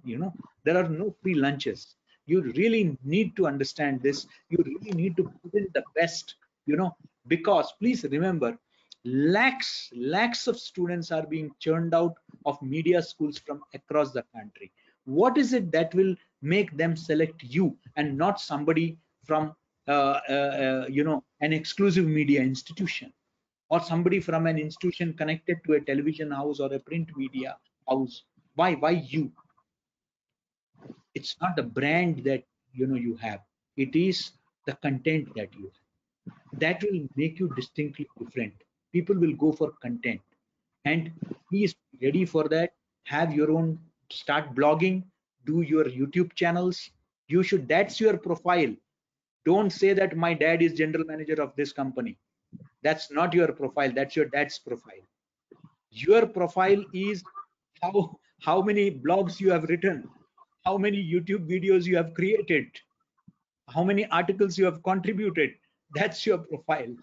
There are no free lunches. You really need to understand this. You really need to put in the best, because please remember, lakhs of students are being churned out of media schools from across the country. What is it that will make them select you and not somebody from an exclusive media institution, or somebody from an institution connected to a television house or a print media house? Why you? It's not the brand that you have, it is the content that you have that will make you distinctly different. People will go for content, and please be ready for that. Have your own, start blogging, do your YouTube channels. That's your profile. Don't say that my dad is general manager of this company. That's not your profile. That's your dad's profile. Your profile is how many blogs you have written, how many YouTube videos you have created, how many articles you have contributed. That's your profile.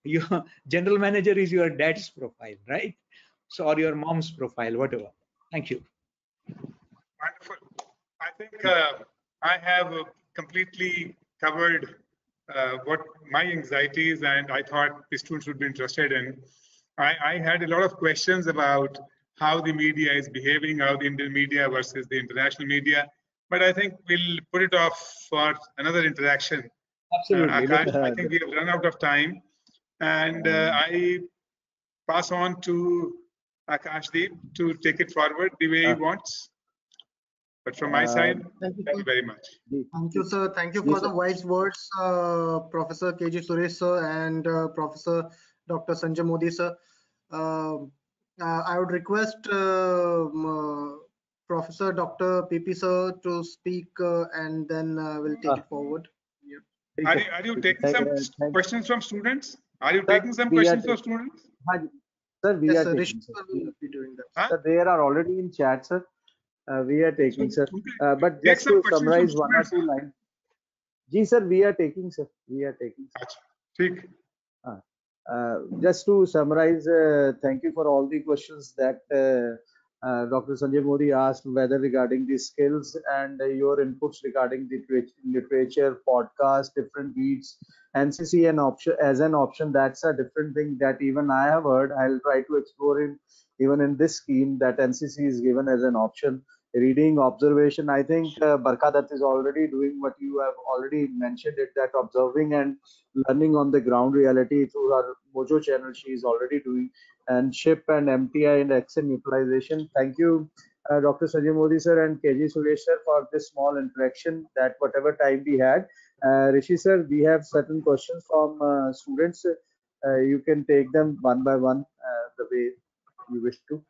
Your general manager is your dad's profile, right? So, or your mom's profile, whatever. Thank you. Wonderful. I think I have completely covered what my anxieties and I thought the students would be interested in. I had a lot of questions about how the media is behaving, how the Indian media versus the international media, but I think we'll put it off for another interaction. Absolutely. Akash, I think we have run out of time, and I pass on to Akashdeep to take it forward the way he wants. But from my side, Thank you, thank you very much. Thank you, sir. Thank you Yes, for the sir. wise words, Professor KG Suresh, sir, and Professor Dr. Sanjay Modi, sir. I would request Professor Dr. PP, sir, to speak, and then we'll take it forward. Are you taking some questions from students? Are you taking some we are questions from students? Sir, we Yes, are sir. taking, Rishi sir. sir will be doing that. Huh? Sir, they are already in chat, sir. We are taking, sir. But Take just some to questions summarize from one or students. two lines. Ji, sir, we are taking, sir. We are taking. Sir. Achha, ठीक. Just to summarize, thank you for all the questions that Dr. Sanjay Modi asked, whether regarding the skills and your inputs regarding the literature, podcast, different beats, NCC an option as an option. That's a different thing that even I have heard. I'll try to explore in even in this scheme that NCC is given as an option. Reading, observation. I think Barkha Dutt is already doing what you have already mentioned it, that observing and learning on the ground reality through our Mojo channel she is already doing, and SHIP and MTI and accent utilization. Thank you, Dr. Sanjay Modi sir and KG Suresh sir for this small interaction that whatever time we had. Rishi sir, we have certain questions from students. You can take them one by one the way you wish to.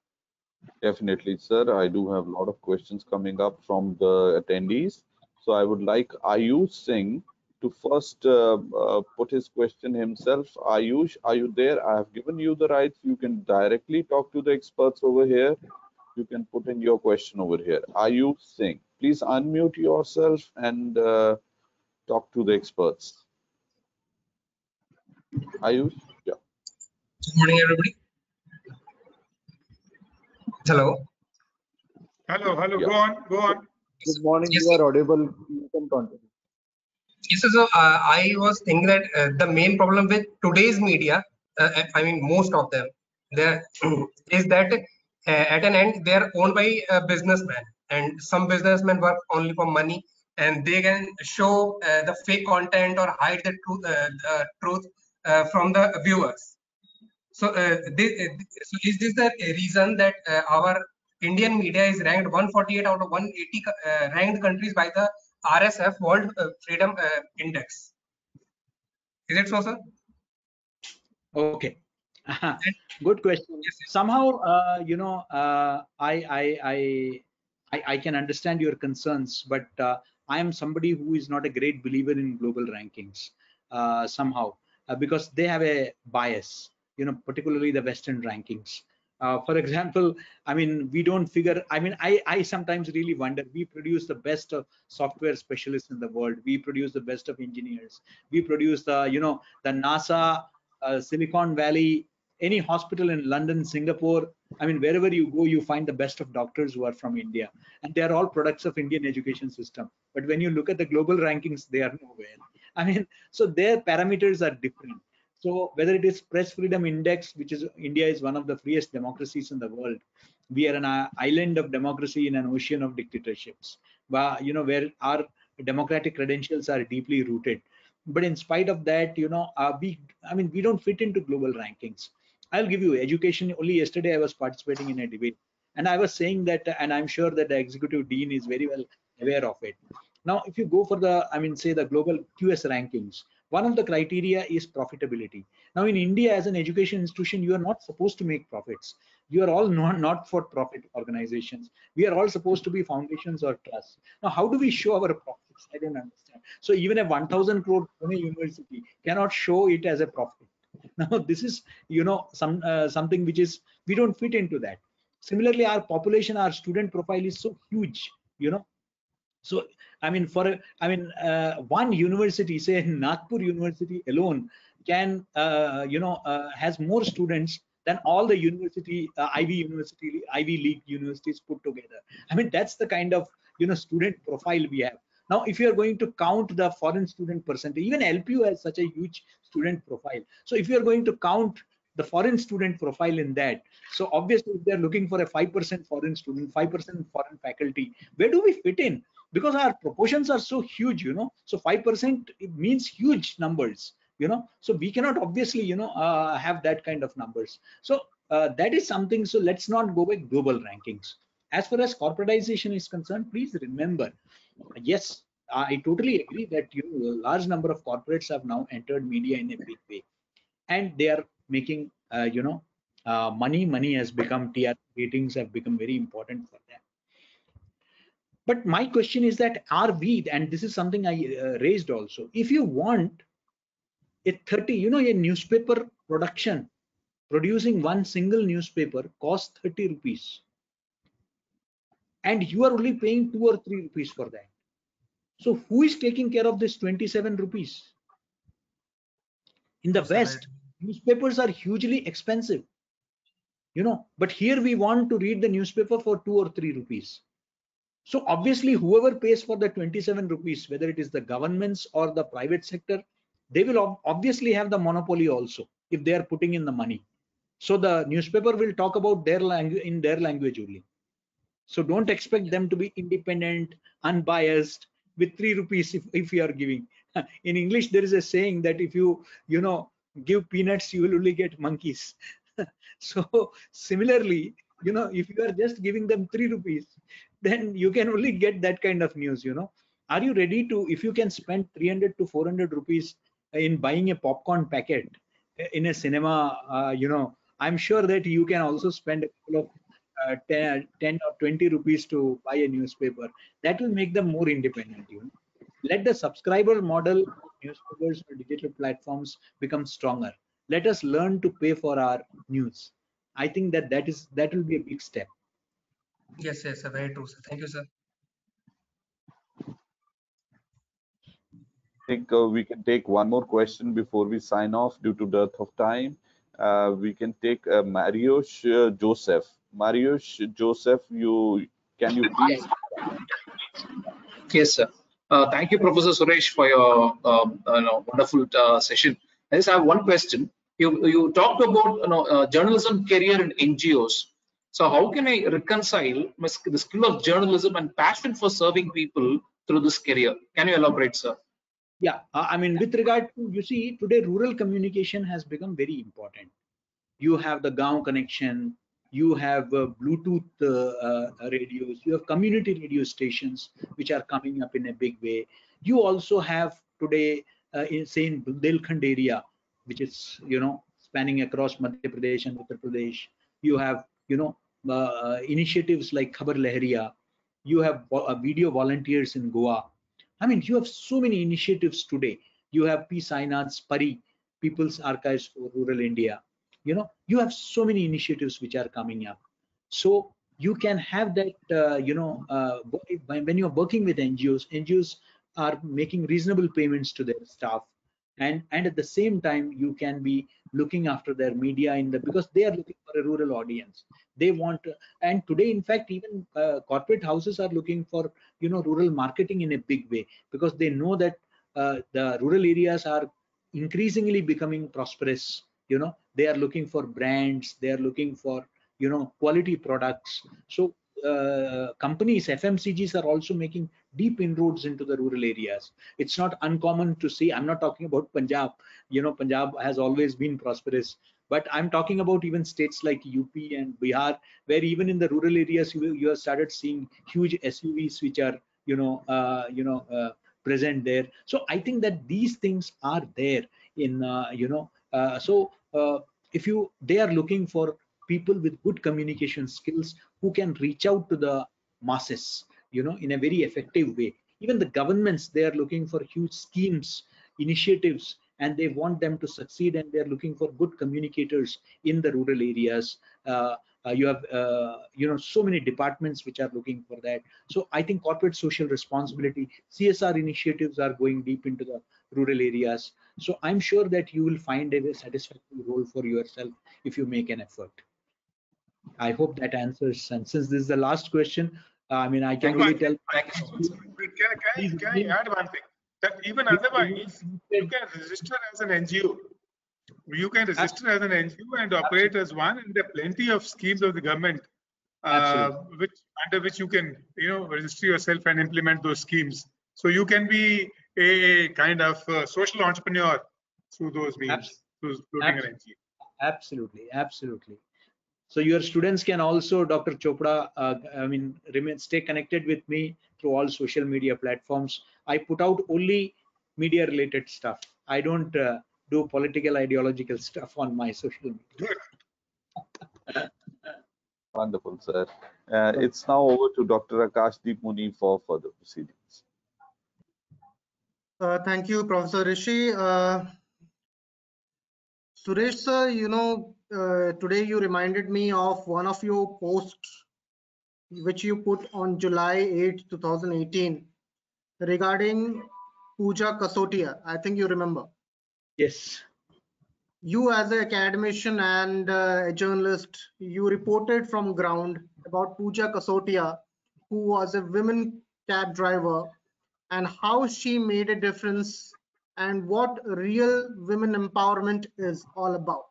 Definitely, sir. I do have a lot of questions coming up from the attendees. So I would like Ayush Singh to first put his question himself. Ayush, are you there? I have given you the rights. You can directly talk to the experts over here. You can put in your question over here. Ayush Singh, please unmute yourself and talk to the experts. Ayush, yeah. Good morning, everybody. Hello. Hello, Yeah. go on. Good morning. Yes, You are audible. You can continue. Yes, so I was thinking that the main problem with today's media, I mean, most of them, there is that at an end they are owned by a businessman, and some businessmen work only for money, and they can show the fake content or hide the truth from the viewers. So, so is this the reason that our Indian media is ranked 148 out of 180 ranked countries by the RSF World Freedom Index? Is it so, sir? Okay. Good question. Yes, yes. Somehow, I can understand your concerns, but I am somebody who is not a great believer in global rankings somehow because they have a bias, particularly the Western rankings. For example, I mean, we don't figure, I mean, I sometimes really wonder, we produce the best of software specialists in the world. We produce the best of engineers. We produce the, the NASA, Silicon Valley, any hospital in London, Singapore, I mean, wherever you go, you find the best of doctors who are from India, and they are all products of Indian education system. But when you look at the global rankings, they are nowhere. I mean, so their parameters are different. So whether it is Press Freedom Index, which is India is one of the freest democracies in the world, we are an island of democracy in an ocean of dictatorships, where our democratic credentials are deeply rooted. But in spite of that, we don't fit into global rankings. I'll give you education. Only yesterday I was participating in a debate, and I was saying that, and I'm sure that the executive dean is very well aware of it. Now, if you go for the, say the global QS rankings, one of the criteria is profitability. Now, in India, as an education institution, you are not supposed to make profits. You are all not-for-profit organizations. We are all supposed to be foundations or trusts. Now, how do we show our profits? I don't understand. So even a 1,000 crore Pune university cannot show it as a profit. Now this is, you know, something which is, we don't fit into that. Similarly, our population, our student profile is so huge, you know. So I mean, one university, say Nagpur University alone, can has more students than all the Ivy League universities put together. I mean, that's the kind of, you know, student profile we have. Now, if you are going to count the foreign student percentage, even LPU has such a huge student profile. So if you are going to count the foreign student profile in that, so obviously if they're looking for a 5% foreign student, 5% foreign faculty, where do we fit in? Because our proportions are so huge, you know. So 5% means huge numbers, you know. So we cannot obviously, you know, have that kind of numbers. So that is something. So let's not go by global rankings. As far as corporatization is concerned, please remember, yes, I totally agree that, you know, a large number of corporates have now entered media in a big way, and they are making money. Money has become, TR ratings have become very important for them. But my question is that, are we, and this is something I raised also, if you want a 30, you know, a newspaper production, producing one single newspaper costs 30 rupees, and you are only paying 2 or 3 rupees for that. So who is taking care of this 27 rupees? In the West, newspapers are hugely expensive, you know, but here we want to read the newspaper for 2 or 3 rupees. So obviously, whoever pays for the 27 rupees, whether it is the governments or the private sector, they will obviously have the monopoly also if they are putting in the money. So the newspaper will talk about their language, in their language only. So don't expect them to be independent, unbiased with 3 rupees if you are giving. In English, there is a saying that if you give peanuts, you will only get monkeys. So similarly, you know, if you are just giving them 3 rupees, then you can only get that kind of news, you know. Are you ready to, if you can spend 300 to 400 rupees in buying a popcorn packet in a cinema, you know, I'm sure that you can also spend a couple of 10 or 20 rupees to buy a newspaper. That will make them more independent, you know. Let the subscriber model of newspapers or digital platforms become stronger. Let us learn to pay for our news. I think that will be a big step. Yes, yes, sir. Very true, sir. Thank you, sir. I think we can take one more question before we sign off due to dearth of time. We can take Mariusz Joseph. Mariusz Joseph, can you please? Yes, sir. Thank you, Professor Suresh, for your wonderful session. I just have one question. You talked about journalism career in NGOs. So how can I reconcile the skill of journalism and passion for serving people through this career? Can you elaborate, sir? Yeah, I mean, with regard to, you see, today rural communication has become very important. You have the Gaon connection, you have Bluetooth radios, you have community radio stations which are coming up in a big way. You also have today, say in Bundelkhand area, which is, you know, spanning across Madhya Pradesh and Uttar Pradesh. You have, you know, initiatives like Khabar Lahariya. You have video volunteers in Goa. I mean, you have so many initiatives today. You have P. Sainath's Pari, People's Archives for Rural India. You know, you have so many initiatives which are coming up. So you can have that, when you're working with NGOs are making reasonable payments to their staff. And at the same time, you can be looking after their media because they are looking for a rural audience. They want, and today, in fact, even corporate houses are looking for, you know, rural marketing in a big way, because they know that the rural areas are increasingly becoming prosperous. You know, they are looking for brands, they are looking for, you know, quality products. So companies, FMCGs are also making deep inroads into the rural areas. It's not uncommon to see, I'm not talking about Punjab, you know, Punjab has always been prosperous, but I'm talking about even states like UP and Bihar, where even in the rural areas you have started seeing huge SUVs which are, present there. So I think that these things are there in, if they are looking for people with good communication skills who can reach out to the masses, you know, in a very effective way. Even the governments, they are looking for huge schemes, initiatives and they want them to succeed, and they're looking for good communicators in the rural areas. You have so many departments which are looking for that. So I think corporate social responsibility, CSR initiatives are going deep into the rural areas. So I'm sure that you will find a satisfactory role for yourself if you make an effort. I hope that answers. And since this is the last question, I mean, I can only tell. Can I add one thing? That even otherwise, you can register as an NGO. You can register as an NGO and operate as one, and there are plenty of schemes of the government under which you can register yourself and implement those schemes. So you can be a kind of social entrepreneur through those means, through floating an NGO. Absolutely, absolutely. So your students can also, Dr. Chopra, stay connected with me through all social media platforms. I put out only media related stuff. I don't do political ideological stuff on my social media. Wonderful, sir. It's now over to Dr. Akashdeep Muni for further proceedings. Thank you, Professor Rishi. Suresh sir, today you reminded me of one of your posts which you put on July 8, 2018 regarding Pooja Kasotia. I think you remember. Yes. You as an academician and a journalist, you reported from ground about Pooja Kasotia, who was a women cab driver, and how she made a difference and what real women empowerment is all about.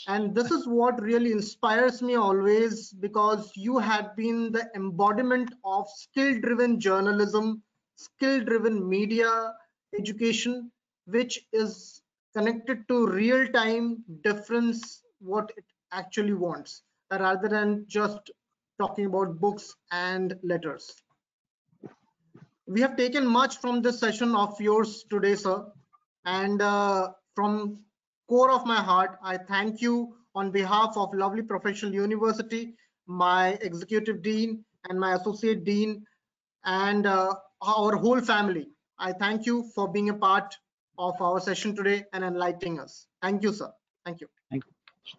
And this is what really inspires me always, because you have been the embodiment of skill-driven journalism, skill-driven media education, which is connected to real-time difference, what it actually wants, rather than just talking about books and letters. We have taken much from this session of yours today, sir, and from core of my heart, I thank you on behalf of Lovely Professional University, my executive dean and my associate dean, and our whole family. I thank you for being a part of our session today and enlightening us. Thank you, sir. Thank you.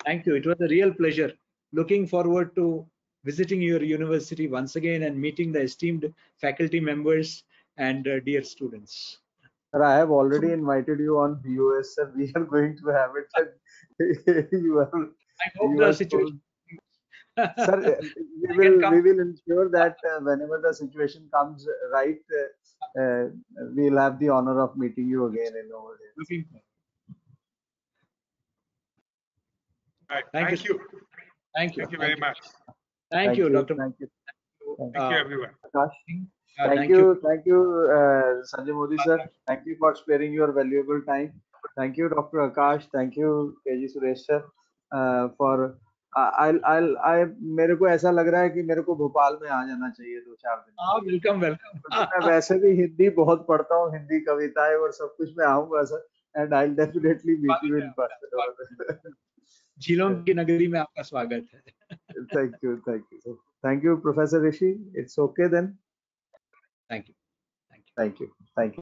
Thank you. It was a real pleasure. Looking forward to visiting your university once again and meeting the esteemed faculty members and dear students. Sir, I have already invited you on BOS, sir. We are going to have it. I hope the situation. Sir, we will ensure that whenever the situation comes right, we'll have the honor of meeting you again in over here. Thank you. Thank you. Thank you very much. Thank you, Dr. Thank you. Thank you, everyone. Thank you, Sanjay Modi sir. Thank you for sparing your valuable time. Thank you, Dr. Akash. Thank you, KG Suresh sir, for. मेरे को ऐसा लग रहा है कि मेरे को भोपाल में आ जाना चाहिए 2-4 दिन। Welcome welcome. मैं वैसे भी हिंदी बहुत पढ़ता हूँ, हिंदी कविताएं और सब कुछ मैं आऊंगा sir, and I will definitely meet you in person. झीलों की नगरी में आपका स्वागत है। Thank you, Professor Rishi. It's okay then. Thank you. Thank you.